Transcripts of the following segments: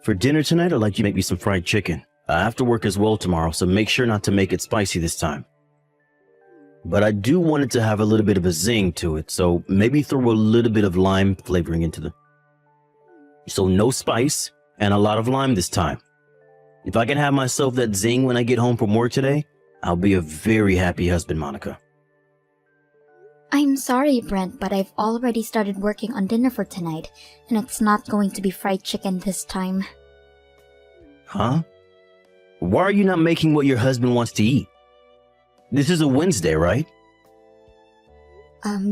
For dinner tonight, I'd like you to make me some fried chicken. I have to work as well tomorrow, so make sure not to make it spicy this time. But I do want it to have a little bit of a zing to it, so maybe throw a little bit of lime flavoring into the... So no spice and a lot of lime this time. If I can have myself that zing when I get home from work today, I'll be a very happy husband, Monica. I'm sorry, Brent, but I've already started working on dinner for tonight, and it's not going to be fried chicken this time. Huh? Why are you not making what your husband wants to eat? This is a Wednesday, right?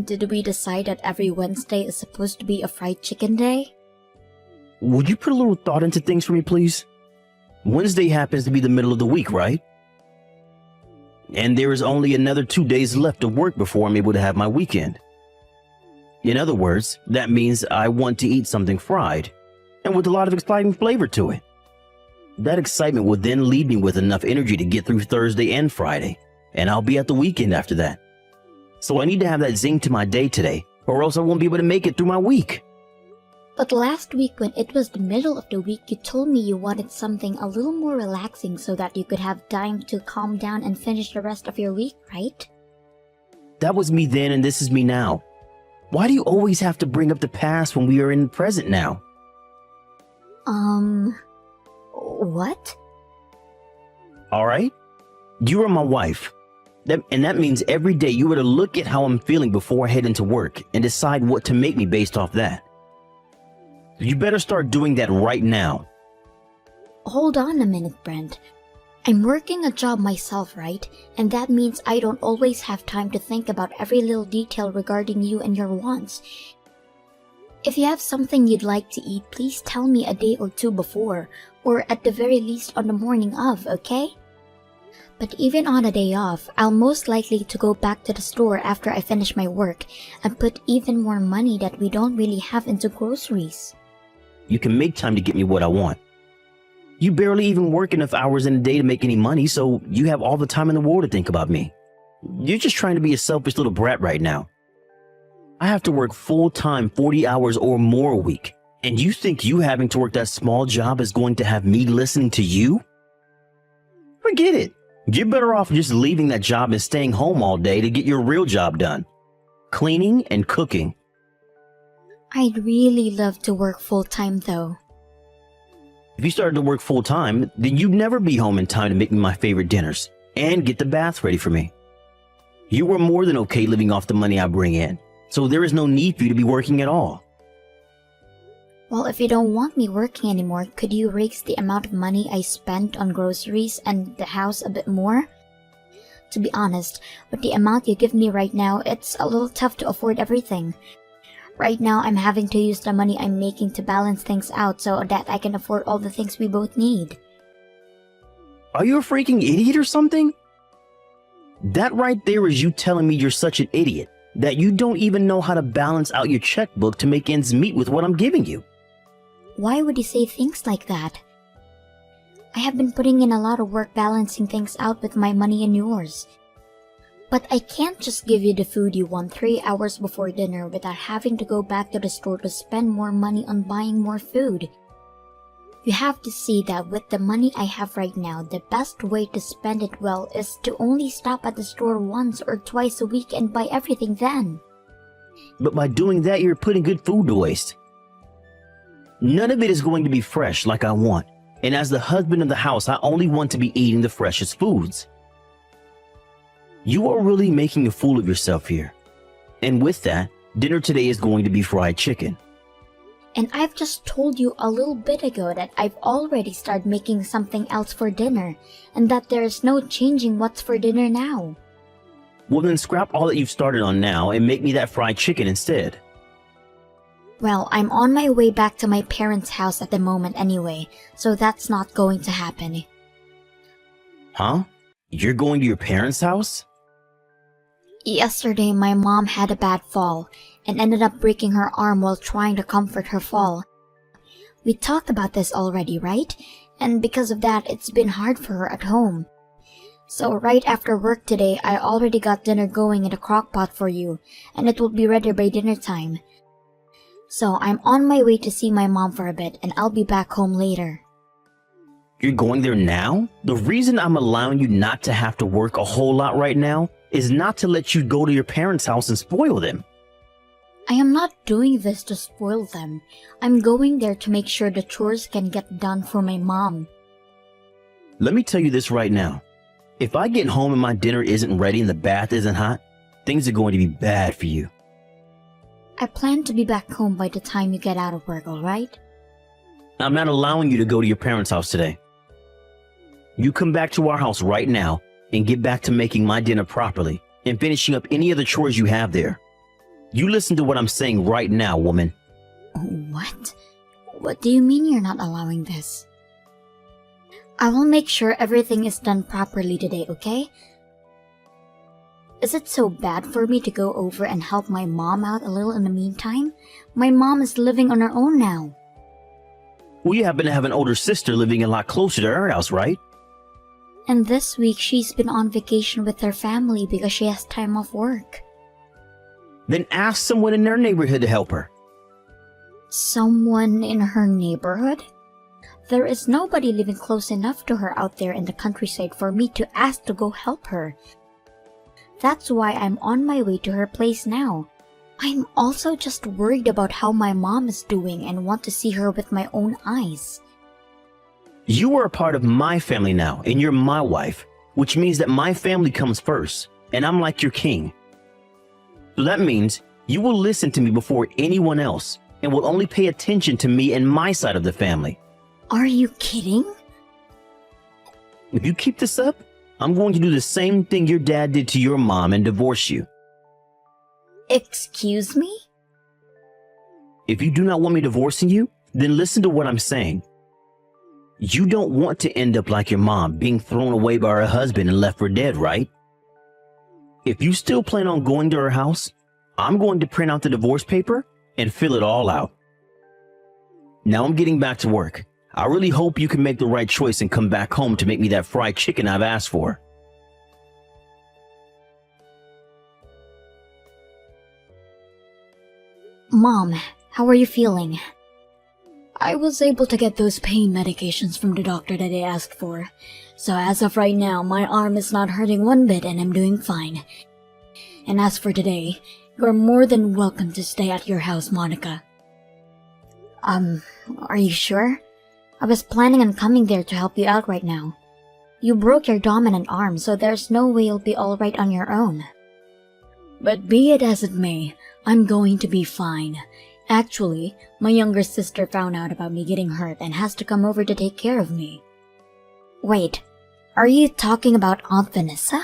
Did we decide that every Wednesday is supposed to be a fried chicken day? Would you put a little thought into things for me, please? Wednesday happens to be the middle of the week, right? And there is only another 2 days left of work before I'm able to have my weekend. In other words, that means I want to eat something fried, and with a lot of exciting flavor to it. That excitement will then leave me with enough energy to get through Thursday and Friday, and I'll be at the weekend after that. So I need to have that zing to my day today, or else I won't be able to make it through my week. But last week when it was the middle of the week, you told me you wanted something a little more relaxing so that you could have time to calm down and finish the rest of your week, right? That was me then and this is me now. Why do you always have to bring up the past when we are in the present now? What? Alright? You are my wife. And that means every day you were to look at how I'm feeling before I head into work and decide what to make me based off that. You better start doing that right now. Hold on a minute, Brent. I'm working a job myself, right? And that means I don't always have time to think about every little detail regarding you and your wants. If you have something you'd like to eat, please tell me a day or two before, or at the very least on the morning of, okay? But even on a day off, I'll most likely to go back to the store after I finish my work and put even more money that we don't really have into groceries. You can make time to get me what I want. You barely even work enough hours in a day to make any money, so you have all the time in the world to think about me. You're just trying to be a selfish little brat right now. I have to work full-time 40 hours or more a week, and you think you having to work that small job is going to have me listening to you? Forget it. You're better off just leaving that job and staying home all day to get your real job done. Cleaning and cooking. I'd really love to work full-time though. If you started to work full-time, then you'd never be home in time to make me my favorite dinners and get the bath ready for me. You are more than okay living off the money I bring in, so there is no need for you to be working at all. Well, if you don't want me working anymore, could you raise the amount of money I spent on groceries and the house a bit more? To be honest, with the amount you give me right now, it's a little tough to afford everything. Right now, I'm having to use the money I'm making to balance things out so that I can afford all the things we both need. Are you a freaking idiot or something? That right there is you telling me you're such an idiot that you don't even know how to balance out your checkbook to make ends meet with what I'm giving you. Why would you say things like that? I have been putting in a lot of work balancing things out with my money and yours. But I can't just give you the food you want 3 hours before dinner without having to go back to the store to spend more money on buying more food. You have to see that with the money I have right now, the best way to spend it well is to only stop at the store once or twice a week and buy everything then. But by doing that, you're putting good food to waste. None of it is going to be fresh like I want. And as the husband of the house, I only want to be eating the freshest foods. You are really making a fool of yourself here. And with that, dinner today is going to be fried chicken. And I've just told you a little bit ago that I've already started making something else for dinner, and that there is no changing what's for dinner now. Well then scrap all that you've started on now and make me that fried chicken instead. Well, I'm on my way back to my parents' house at the moment anyway, so that's not going to happen. Huh? You're going to your parents' house? Yesterday, my mom had a bad fall and ended up breaking her arm while trying to comfort her fall. We talked about this already, right? And because of that, it's been hard for her at home. So right after work today, I already got dinner going in the crock pot for you, and it will be ready by dinner time. So I'm on my way to see my mom for a bit and I'll be back home later. You're going there now? The reason I'm allowing you not to have to work a whole lot right now is not to let you go to your parents' house and spoil them. I am not doing this to spoil them. I'm going there to make sure the chores can get done for my mom. Let me tell you this right now. If I get home and my dinner isn't ready and the bath isn't hot, things are going to be bad for you. I plan to be back home by the time you get out of work, alright? I'm not allowing you to go to your parents' house today. You come back to our house right now and get back to making my dinner properly and finishing up any other chores you have there. You listen to what I'm saying right now, woman. What? What do you mean you're not allowing this? I will make sure everything is done properly today, okay? Is it so bad for me to go over and help my mom out a little in the meantime? My mom is living on her own now. Well, you happen to have an older sister living a lot closer to her house, right? And this week she's been on vacation with her family because she has time off work. Then ask someone in their neighborhood to help her. Someone in her neighborhood? There is nobody living close enough to her out there in the countryside for me to ask to go help her. That's why I'm on my way to her place now. I'm also just worried about how my mom is doing and want to see her with my own eyes. You are a part of my family now, and you're my wife, which means that my family comes first, and I'm like your king. So that means you will listen to me before anyone else, and will only pay attention to me and my side of the family. Are you kidding? If you keep this up, I'm going to do the same thing your dad did to your mom and divorce you. Excuse me? If you do not want me divorcing you, then listen to what I'm saying. You don't want to end up like your mom, being thrown away by her husband and left for dead, right? If you still plan on going to her house, I'm going to print out the divorce paper and fill it all out. Now I'm getting back to work. I really hope you can make the right choice and come back home to make me that fried chicken I've asked for. Mom, how are you feeling? I was able to get those pain medications from the doctor that I asked for. So as of right now, my arm is not hurting one bit and I'm doing fine. And as for today, you're more than welcome to stay at your house, Monica. Are you sure? I was planning on coming there to help you out right now. You broke your dominant arm, so there's no way you'll be alright on your own. But be it as it may, I'm going to be fine. Actually, my younger sister found out about me getting hurt and has to come over to take care of me. Wait, are you talking about Aunt Vanessa?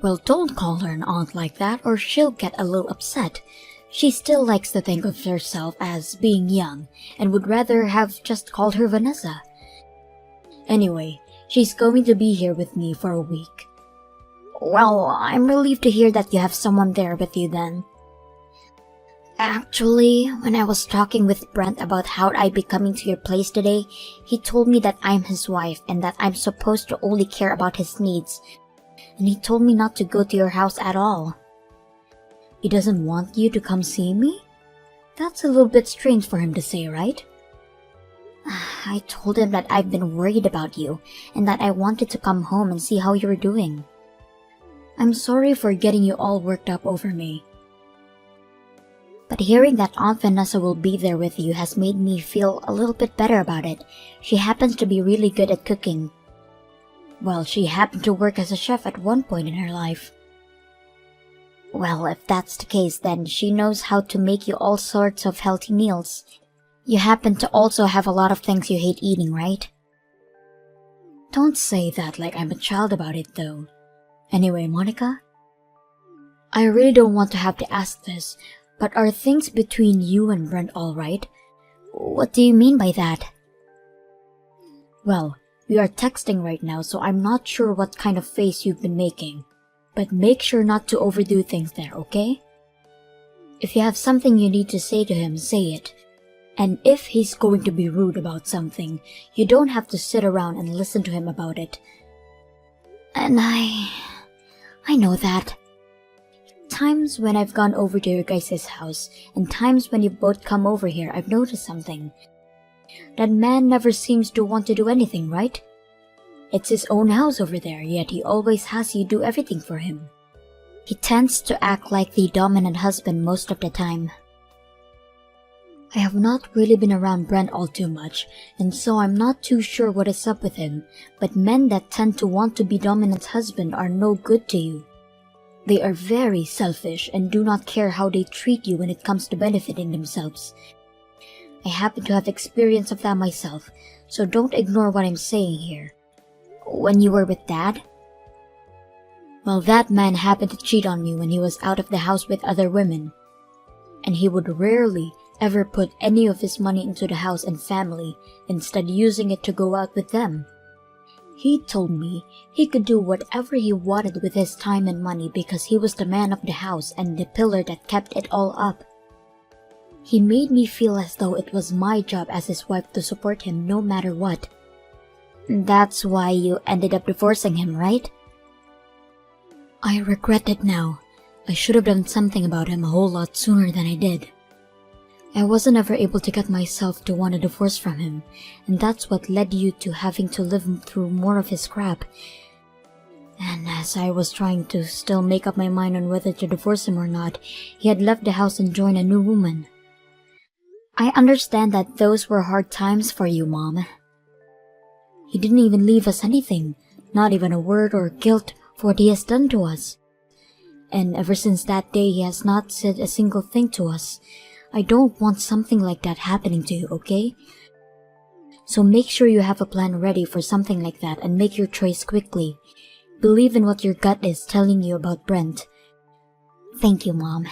Well, don't call her an aunt like that or she'll get a little upset. She still likes to think of herself as being young and would rather have just called her Vanessa. Anyway, she's going to be here with me for a week. Well, I'm relieved to hear that you have someone there with you then. Actually, when I was talking with Brent about how I'd be coming to your place today, he told me that I'm his wife and that I'm supposed to only care about his needs. And he told me not to go to your house at all. He doesn't want you to come see me? That's a little bit strange for him to say, right? I told him that I've been worried about you and that I wanted to come home and see how you're doing. I'm sorry for getting you all worked up over me. But hearing that Aunt Vanessa will be there with you has made me feel a little bit better about it. She happens to be really good at cooking. Well, she happened to work as a chef at one point in her life. Well, if that's the case, then she knows how to make you all sorts of healthy meals. You happen to also have a lot of things you hate eating, right? Don't say that like I'm a child about it, though. Anyway, Monica, I really don't want to have to ask this, but are things between you and Brent alright? What do you mean by that? Well, we are texting right now, so I'm not sure what kind of face you've been making. But make sure not to overdo things there, okay? If you have something you need to say to him, say it. And if he's going to be rude about something, you don't have to sit around and listen to him about it. And I know that. times when I've gone over to your guys' house, and times when you both come over here, I've noticed something. That man never seems to want to do anything, right? It's his own house over there, yet he always has you do everything for him. He tends to act like the dominant husband most of the time. I have not really been around Brent all too much, and so I'm not too sure what is up with him, but men that tend to want to be dominant husband are no good to you. They are very selfish and do not care how they treat you when it comes to benefiting themselves. I happen to have experience of that myself, so don't ignore what I'm saying here. When you were with Dad? Well, that man happened to cheat on me when he was out of the house with other women. And he would rarely ever put any of his money into the house and family, instead using it to go out with them. He told me he could do whatever he wanted with his time and money because he was the man of the house and the pillar that kept it all up. He made me feel as though it was my job as his wife to support him no matter what. That's why you ended up divorcing him, right? I regret it now. I should have done something about him a whole lot sooner than I did. I wasn't ever able to get myself to want a divorce from him, and that's what led you to having to live through more of his crap. And as I was trying to still make up my mind on whether to divorce him or not, he had left the house and joined a new woman. I understand that those were hard times for you, Mom. He didn't even leave us anything, not even a word or guilt for what he has done to us. And ever since that day, he has not said a single thing to us. I don't want something like that happening to you, okay? So make sure you have a plan ready for something like that and make your choice quickly. Believe in what your gut is telling you about Brent. Thank you, Mom.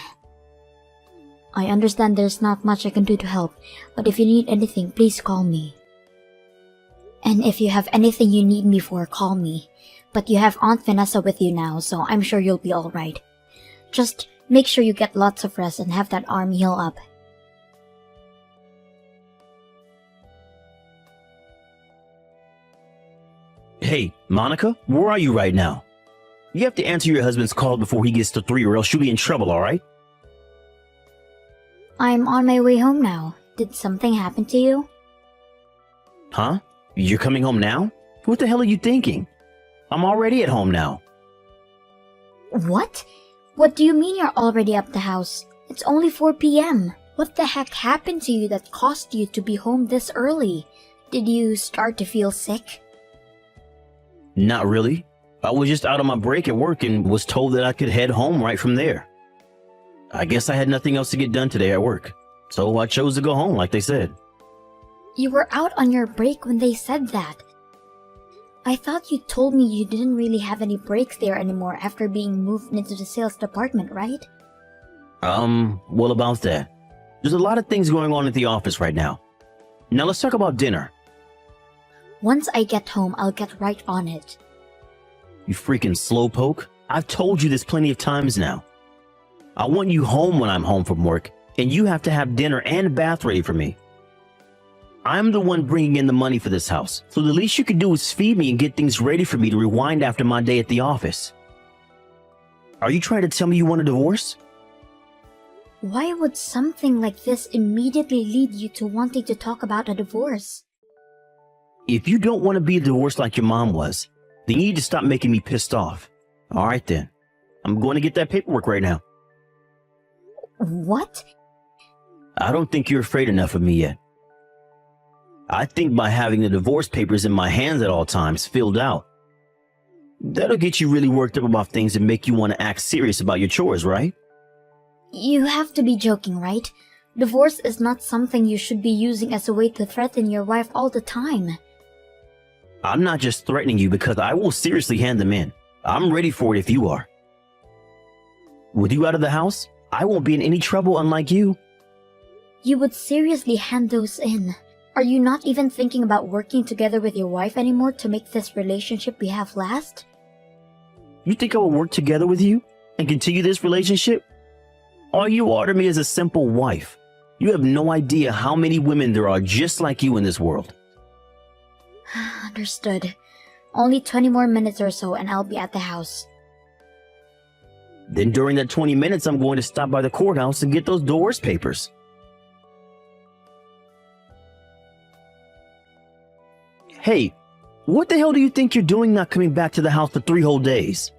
I understand there's not much I can do to help, but if you need anything, please call me. And if you have anything you need me for, call me. But you have Aunt Vanessa with you now, so I'm sure you'll be alright. Just make sure you get lots of rest and have that arm heal up. Hey, Monica, where are you right now? You have to answer your husband's call before he gets to 3 or else you'll be in trouble, alright? I'm on my way home now. Did something happen to you? Huh? You're coming home now? What the hell are you thinking? I'm already at home now. What? What do you mean you're already up the house? It's only 4 p.m. What the heck happened to you that caused you to be home this early? Did you start to feel sick? Not really. I was just out on my break at work and was told that I could head home right from there. I guess I had nothing else to get done today at work, so I chose to go home like they said. You were out on your break when they said that. I thought you told me you didn't really have any breaks there anymore after being moved into the sales department, right? Well, about that. There's a lot of things going on at the office right now. Now let's talk about dinner. Once I get home, I'll get right on it. You freaking slowpoke. I've told you this plenty of times now. I want you home when I'm home from work, and you have to have dinner and a bath ready for me. I'm the one bringing in the money for this house, so the least you can do is feed me and get things ready for me to rewind after my day at the office. Are you trying to tell me you want a divorce? Why would something like this immediately lead you to wanting to talk about a divorce? If you don't want to be divorced like your mom was, then you need to stop making me pissed off. All right then. I'm going to get that paperwork right now. What? I don't think you're afraid enough of me yet. I think by having the divorce papers in my hands at all times filled out, that'll get you really worked up about things and make you want to act serious about your chores, right? You have to be joking, right? Divorce is not something you should be using as a way to threaten your wife all the time. I'm not just threatening you because I will seriously hand them in. I'm ready for it if you are. With you out of the house, I won't be in any trouble unlike you. You would seriously hand those in. Are you not even thinking about working together with your wife anymore to make this relationship we have last? You think I will work together with you and continue this relationship? All you are to me is a simple wife. You have no idea how many women there are just like you in this world. Understood. Only 20 more minutes or so and I'll be at the house. Then during that 20 minutes, I'm going to stop by the courthouse and get those divorce papers. Hey, what the hell do you think you're doing not coming back to the house for 3 whole days?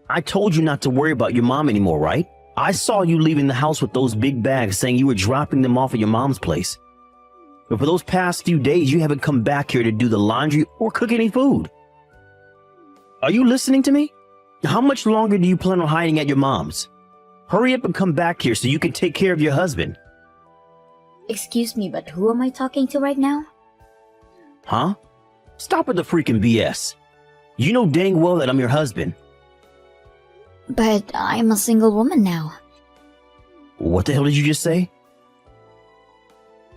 I told you not to worry about your mom anymore, right? I saw you leaving the house with those big bags saying you were dropping them off at your mom's place. But for those past few days, you haven't come back here to do the laundry or cook any food. Are you listening to me? How much longer do you plan on hiding at your mom's? Hurry up and come back here so you can take care of your husband. Excuse me, but who am I talking to right now? Huh? Stop with the freaking BS. You know dang well that I'm your husband. But I'm a single woman now. What the hell did you just say?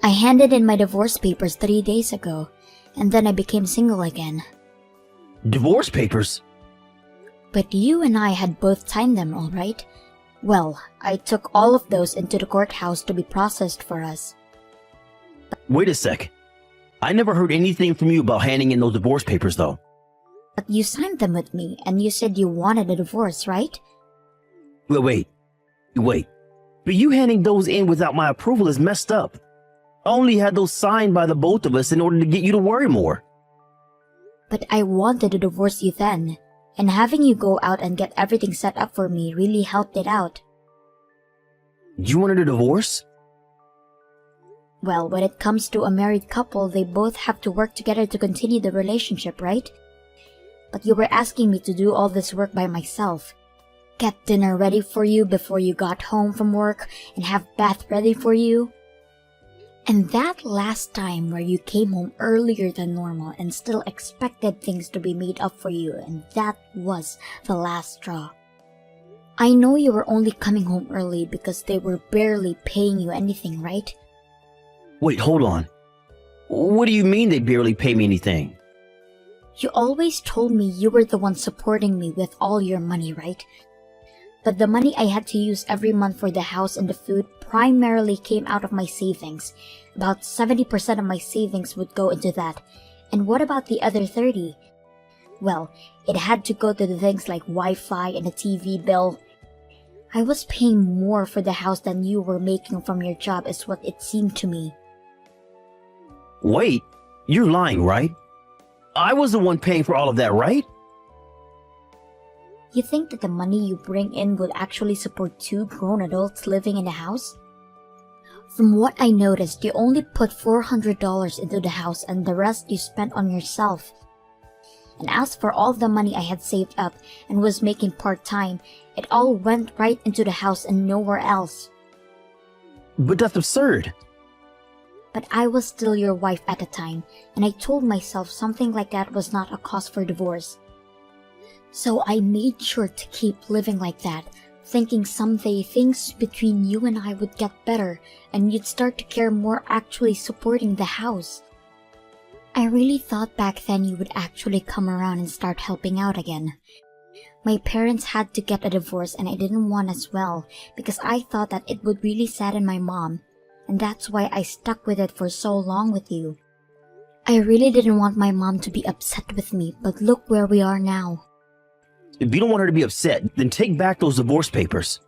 I handed in my divorce papers 3 days ago, and then I became single again. Divorce papers? But you and I had both signed them, all right? Well, I took all of those into the courthouse to be processed for us. Wait a sec. I never heard anything from you about handing in those divorce papers, though. But you signed them with me, and you said you wanted a divorce, right? Wait. But you handing those in without my approval is messed up. I only had those signed by the both of us in order to get you to worry more. But I wanted to divorce you then, and having you go out and get everything set up for me really helped it out. You wanted a divorce? Well, when it comes to a married couple, they both have to work together to continue the relationship, right? But you were asking me to do all this work by myself. Get dinner ready for you before you got home from work, and have bath ready for you. And that last time where you came home earlier than normal and still expected things to be made up for you, and that was the last straw. I know you were only coming home early because they were barely paying you anything, right? Wait, hold on. What do you mean they barely pay me anything? You always told me you were the one supporting me with all your money, right? But the money I had to use every month for the house and the food primarily came out of my savings. About 70% of my savings would go into that. And what about the other 30? Well, it had to go to the things like Wi-Fi and a TV bill. I was paying more for the house than you were making from your job is what it seemed to me. Wait, you're lying, right? I was the one paying for all of that, right? You think that the money you bring in would actually support 2 grown adults living in the house? From what I noticed, you only put $400 into the house and the rest you spent on yourself. And as for all the money I had saved up and was making part-time, it all went right into the house and nowhere else. But that's absurd. But I was still your wife at the time, and I told myself something like that was not a cause for divorce. So I made sure to keep living like that, thinking someday things between you and I would get better and you'd start to care more actually supporting the house. I really thought back then you would actually come around and start helping out again. My parents had to get a divorce and I didn't want as well because I thought that it would really sadden my mom, and that's why I stuck with it for so long with you. I really didn't want my mom to be upset with me, but look where we are now. If you don't want her to be upset, then take back those divorce papers.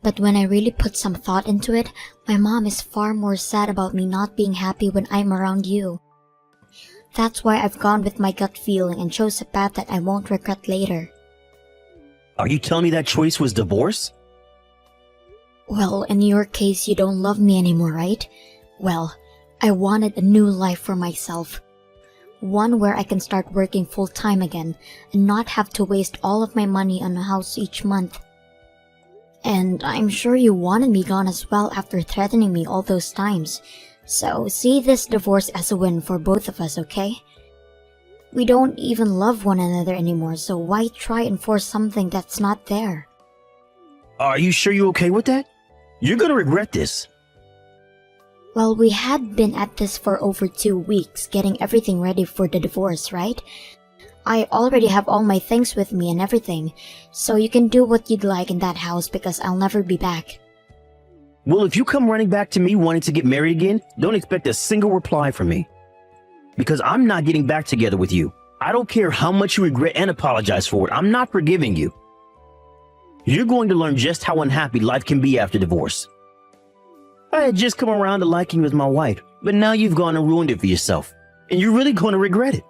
But when I really put some thought into it, my mom is far more sad about me not being happy when I'm around you. That's why I've gone with my gut feeling and chose a path that I won't regret later. Are you telling me that choice was divorce? Well, in your case, you don't love me anymore, right? Well, I wanted a new life for myself. One where I can start working full-time again and not have to waste all of my money on a house each month. And I'm sure you wanted me gone as well after threatening me all those times. So see this divorce as a win for both of us, okay? We don't even love one another anymore, so why try and force something that's not there? Are you sure you're okay with that? You're gonna regret this. Well, we had been at this for over 2 weeks, getting everything ready for the divorce, right? I already have all my things with me and everything, so you can do what you'd like in that house because I'll never be back. Well, if you come running back to me wanting to get married again, don't expect a single reply from me. Because I'm not getting back together with you. I don't care how much you regret and apologize for it. I'm not forgiving you. You're going to learn just how unhappy life can be after divorce. I had just come around to liking you as my wife, but now you've gone and ruined it for yourself, and you're really going to regret it.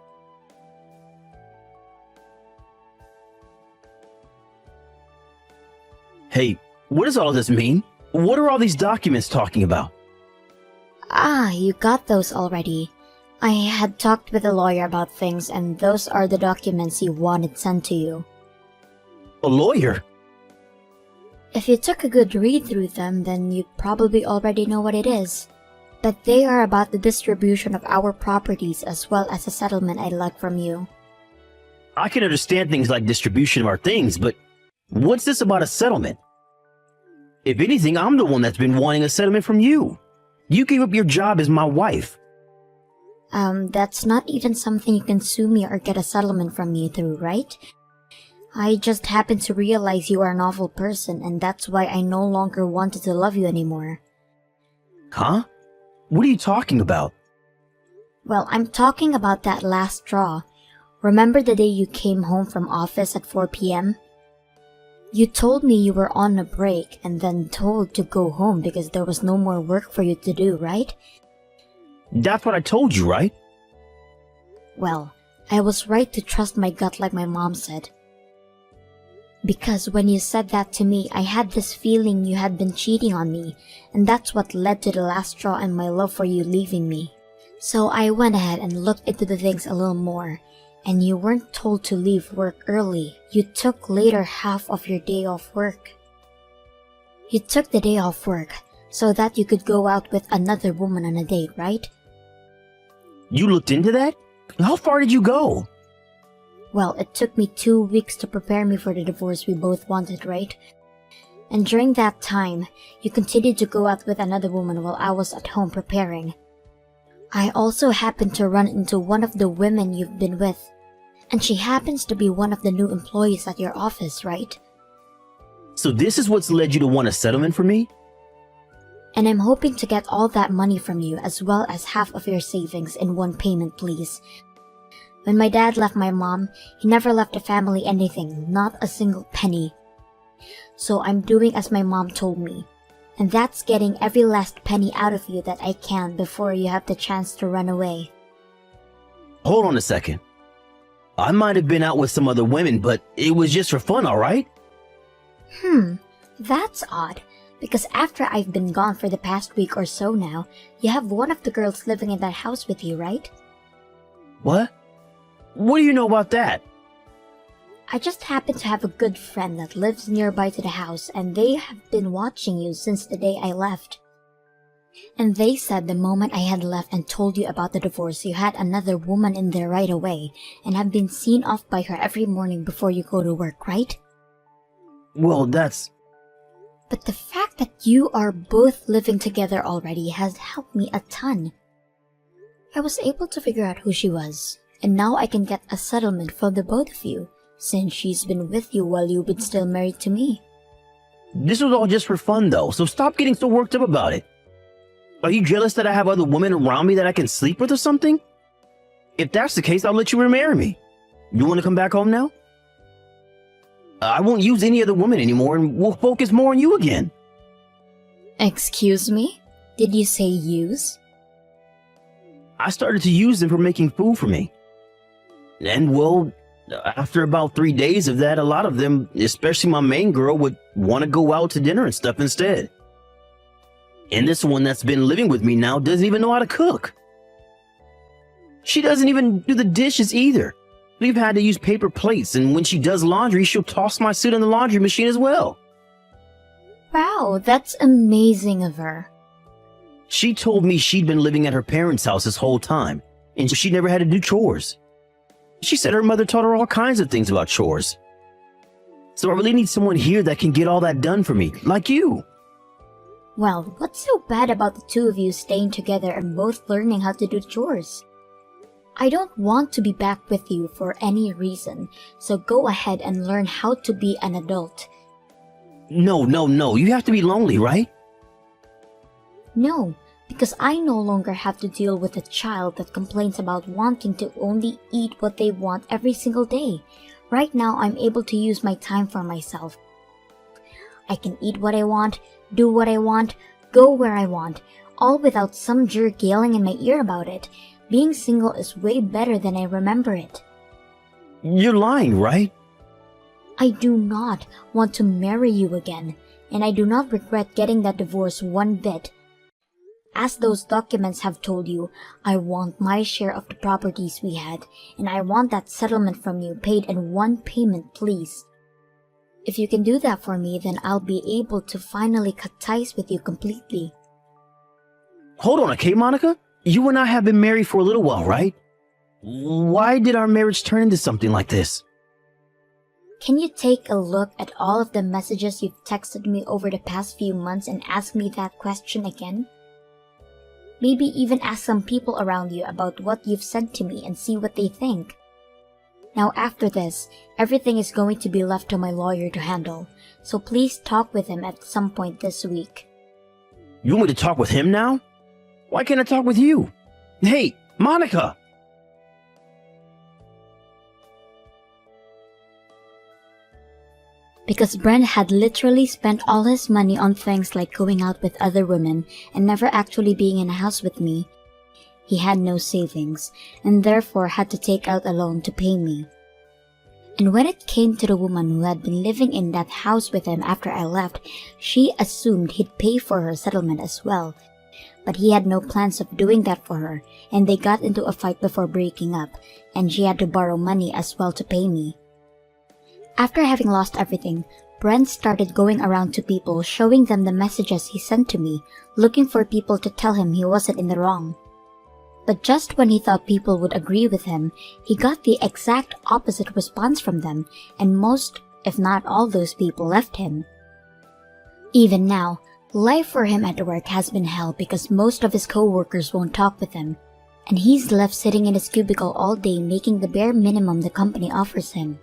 Hey, what does all this mean? What are all these documents talking about? Ah, you got those already. I had talked with a lawyer about things, and those are the documents you wanted sent to you. A lawyer? If you took a good read through them, then you'd probably already know what it is. But they are about the distribution of our properties as well as a settlement I'd like from you. I can understand things like distribution of our things, but what's this about a settlement? If anything, I'm the one that's been wanting a settlement from you. You gave up your job as my wife. That's not even something you can sue me or get a settlement from me through, right? I just happened to realize you are an awful person, and that's why I no longer wanted to love you anymore. Huh? What are you talking about? Well, I'm talking about that last straw. Remember the day you came home from office at 4 p.m.? You told me you were on a break and then told to go home because there was no more work for you to do, right? That's what I told you, right? Well, I was right to trust my gut like my mom said. Because when you said that to me, I had this feeling you had been cheating on me, and that's what led to the last straw and my love for you leaving me. So I went ahead and looked into the things a little more, and you weren't told to leave work early. You took later half of your day off work. You took the day off work so that you could go out with another woman on a date, right? You looked into that? How far did you go? Well, it took me 2 weeks to prepare me for the divorce we both wanted, right? And during that time, you continued to go out with another woman while I was at home preparing. I also happened to run into one of the women you've been with, and she happens to be one of the new employees at your office, right? So this is what's led you to want a settlement for me? And I'm hoping to get all that money from you as well as half of your savings in one payment, please. When my dad left my mom, he never left the family anything, not a single penny. So I'm doing as my mom told me, and that's getting every last penny out of you that I can before you have the chance to run away. Hold on a second. I might have been out with some other women, but it was just for fun, alright? That's odd, because after I've been gone for the past week or so now, you have one of the girls living in that house with you, right? What? What do you know about that? I just happen to have a good friend that lives nearby to the house, and they have been watching you since the day I left. And they said the moment I had left and told you about the divorce, you had another woman in there right away, and have been seen off by her every morning before you go to work, right? Well, that's... But the fact that you are both living together already has helped me a ton. I was able to figure out who she was, and now I can get a settlement for the both of you, since she's been with you while you've been still married to me. This was all just for fun, though, so stop getting so worked up about it. Are you jealous that I have other women around me that I can sleep with or something? If that's the case, I'll let you remarry me. You want to come back home now? I won't use any other woman anymore, and we'll focus more on you again. Excuse me? Did you say use? I started to use them for making food for me. And, well, after about 3 days of that, a lot of them, especially my main girl, would want to go out to dinner and stuff instead. And this one that's been living with me now doesn't even know how to cook. She doesn't even do the dishes either. We've had to use paper plates, and when she does laundry, she'll toss my suit in the laundry machine as well. Wow, that's amazing of her. She told me she'd been living at her parents' house this whole time, and she never had to do chores. She said her mother taught her all kinds of things about chores. So I really need someone here that can get all that done for me, like you. Well, what's so bad about the two of you staying together and both learning how to do chores? I don't want to be back with you for any reason, so go ahead and learn how to be an adult. No, you have to be lonely, right? No, because I no longer have to deal with a child that complains about wanting to only eat what they want every single day. Right now, I'm able to use my time for myself. I can eat what I want, do what I want, go where I want, all without some jerk yelling in my ear about it. Being single is way better than I remember it. You're lying, right? I do not want to marry you again, and I do not regret getting that divorce one bit. As those documents have told you, I want my share of the properties we had, and I want that settlement from you paid in one payment, please. If you can do that for me, then I'll be able to finally cut ties with you completely. Hold on, okay, Monica? You and I have been married for a little while, right? Why did our marriage turn into something like this? Can you take a look at all of the messages you've texted me over the past few months and ask me that question again? Maybe even ask some people around you about what you've said to me and see what they think. Now after this, everything is going to be left to my lawyer to handle, so please talk with him at some point this week. You want me to talk with him now? Why can't I talk with you? Hey, Monica! Because Brent had literally spent all his money on things like going out with other women and never actually being in a house with me. He had no savings, and therefore had to take out a loan to pay me. And when it came to the woman who had been living in that house with him after I left, she assumed he'd pay for her settlement as well. But he had no plans of doing that for her, and they got into a fight before breaking up, and she had to borrow money as well to pay me. After having lost everything, Brent started going around to people, showing them the messages he sent to me, looking for people to tell him he wasn't in the wrong. But just when he thought people would agree with him, he got the exact opposite response from them, and most, if not all those people left him. Even now, life for him at work has been hell because most of his co-workers won't talk with him, and he's left sitting in his cubicle all day making the bare minimum the company offers him.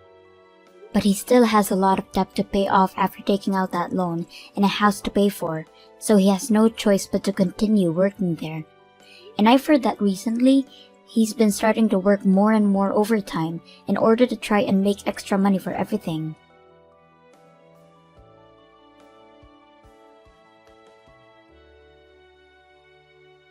But he still has a lot of debt to pay off after taking out that loan and a house to pay for, so he has no choice but to continue working there. And I've heard that recently, he's been starting to work more and more overtime in order to try and make extra money for everything.